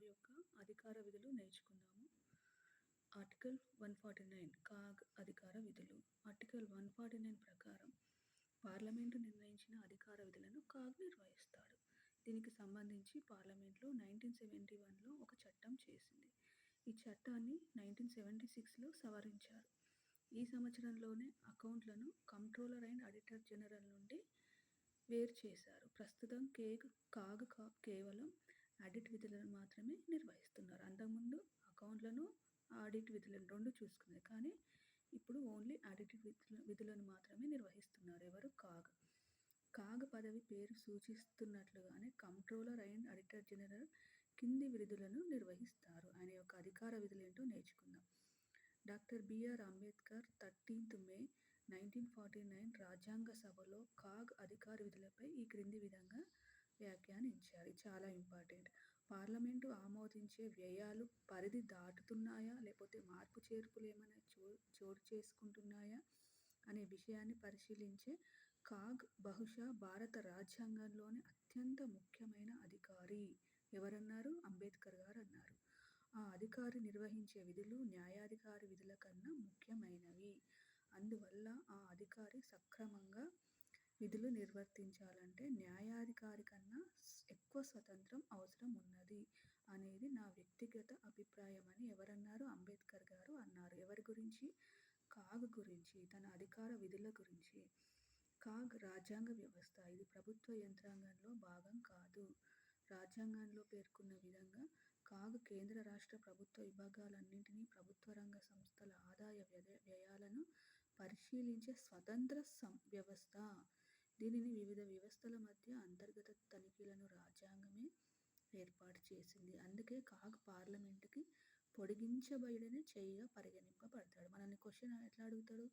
CAG యొక్క అధికార విధులు నేర్చుకుందాము. ఆర్టికల్ 149 కాగ్ అధికార విధులు. ఆర్టికల్ 149 ప్రకారం పార్లమెంటు నిర్ణయించిన అధికార విధులను కాగ్ నిర్వహిస్తాడు. దీనికి సంబంధించి పార్లమెంట్లో 1971లో ఒక చట్టం చేసింది. ఈ చట్టాన్ని 1976లో సవరించారు. ఈ సంవత్సరంలోనే అకౌంట్లను కంప్ట్రోలర్ అండ్ ఆడిటర్ జనరల్ నుండి వేరు చేశారు. ప్రస్తుతం కాగ్ కేవలం ఆడిట్ విధులను మాత్రమే నిర్వహిస్తున్నారు. అంతకుముందు అకౌంట్లను, ఆడిట్ విధులను రెండు చూసుకునేది. కానీ ఇప్పుడు ఓన్లీ ఆడిట్ విధులను మాత్రమే నిర్వహిస్తున్నారు. ఎవరు? కాగ్. కాగ్ పదవి పేరు సూచిస్తున్నట్లుగానే కంప్ట్రోలర్ అండ్ ఆడిటర్ జనరల్ కింది విధులను నిర్వహిస్తారు. ఆయన యొక్క అధికార విధులు ఏంటో నేర్చుకుందాం. Doctor BR Ambedkar 13th May 1949 రాజ్యాంగ సభలో కాగ్ అధికార విధులపై ఈ క్రింది విధంగా వ్యాఖ్యానించారు. ఇది చాలా ఇంపార్టెంట్. పార్లమెంటు ఆమోదించే వ్యయాలు పరిధి దాటుతున్నాయా, లేకపోతే మార్పు చేర్పులు ఏమైనా చోటు చేసుకుంటున్నాయా అనే విషయాన్ని పరిశీలించే కాగ్ బహుశా భారత రాజ్యాంగంలోని అత్యంత ముఖ్యమైన అధికారి. ఎవరన్నారు? అంబేద్కర్ గారు అన్నారు. ఆ అధికారి నిర్వహించే విధులు న్యాయాధికారి విధుల కన్నా ముఖ్యమైనవి. అందువల్ల ఆ అధికారి సక్రమంగా విధులు నిర్వర్తించాలంటే న్యాయాధికారి కన్నా ఎక్కువ స్వతంత్రం అవసరం ఉన్నది అనేది నా వ్యక్తిగత అభిప్రాయం అని ఎవరన్నారు? అంబేద్కర్ గారు అన్నారు. ఎవరి గురించి? కాగ్ గురించి, తన అధికార విధుల గురించి. కాగ్ రాజ్యాంగ వ్యవస్థ. ఇది ప్రభుత్వ యంత్రాంగంలో భాగం కాదు. రాజ్యాంగంలో పేర్కొన్న విధంగా కాగ్ కేంద్ర రాష్ట్ర ప్రభుత్వ విభాగాలన్నింటినీ, ప్రభుత్వ రంగ సంస్థల ఆదాయ వ్యయాలను పరిశీలించే స్వతంత్ర వ్యవస్థ. దీనిని వివిధ వ్యవస్థల మధ్య అంతర్గత తనిఖీలను రాజ్యాంగమే ఏర్పాటు చేసింది. అందుకే కాగ్ పార్లమెంటుకి పొడిగించబడిన చెయ్యిగా పరిగణింపబడతాడు. మనల్ని క్వశ్చన్ ఎట్లా అడుగుతాడు?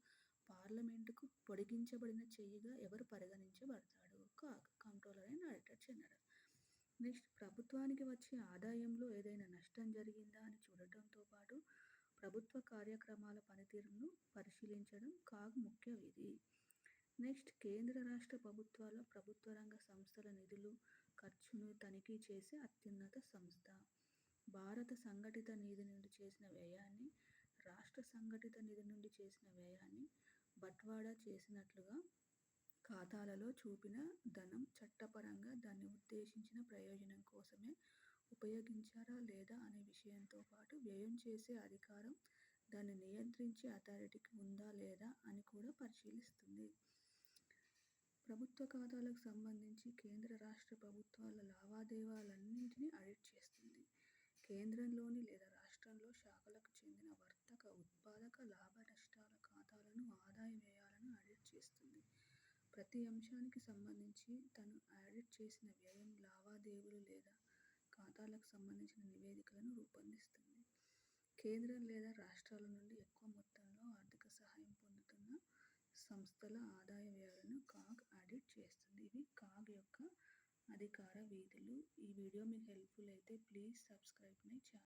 పార్లమెంటుకు పొడిగించబడిన చెయ్యిగా ఎవరు పరిగణించబడతాడు? CAG, controller and auditor general. Next, ప్రభుత్వానికి వచ్చే ఆదాయంలో ఏదైనా నష్టం జరిగిందా అని చూడటంతో పాటు ప్రభుత్వ కార్యక్రమాల పనితీరును పరిశీలించడం కాగ్ ముఖ్య విధి. నెక్స్ట్, కేంద్ర రాష్ట్ర ప్రభుత్వాల ప్రభుత్వ రంగ సంస్థల నిధులు, ఖర్చును తనిఖీ చేసే అత్యున్నత సంస్థ. భారత సంఘటిత నిధి నుండి చేసిన వ్యయాన్ని, రాష్ట్ర సంఘటిత నిధి నుండి చేసిన వ్యయాన్ని బట్వాడా చేసినట్లుగా ఖాతాలలో చూపిన ధనం చట్టపరంగా దాన్ని ఉద్దేశించిన ప్రయోజనం కోసమే ఉపయోగించారా లేదా అనే విషయంతో పాటు వ్యయం చేసే అధికారం దాన్ని నియంత్రించే అథారిటీకి ఉందా లేదా అని కూడా పరిశీలిస్తుంది. ప్రభుత్వ ఖాతాలకు సంబంధించి కేంద్ర రాష్ట్ర ప్రభుత్వాల లావాదేవీలన్నింటినీ ఆడిట్ చేస్తుంది. కేంద్రంలోని లేదా రాష్ట్రంలో శాఖలకు చెందిన వర్తక, ఉత్పాదక, లాభ నష్టాల ఖాతాలను, ఆదాయ వ్యయాలను ఆడిట్ చేస్తుంది. ప్రతి అంశానికి సంబంధించి తను ఆడిట్ చేసిన వ్యయం, లావాదేవీలు లేదా ఖాతాలకు సంబంధించిన నివేదికలను రూపొందిస్తుంది. కేంద్రం లేదా రాష్ట్రాల నుండి ఎక్కువ మొత్తంలో ఆర్థిక సహాయం పొందుతున్న సంస్థల ఆదాయ వ్యయాలను కాగ్ ఆడిట్ చేస్తుంది. ఇవి కాగ్ యొక్క అధికార విధులు. ఈ వీడియో మీకు హెల్ప్ఫుల్ అయితే ప్లీజ్ సబ్స్క్రైబ్ మై ఛానల్.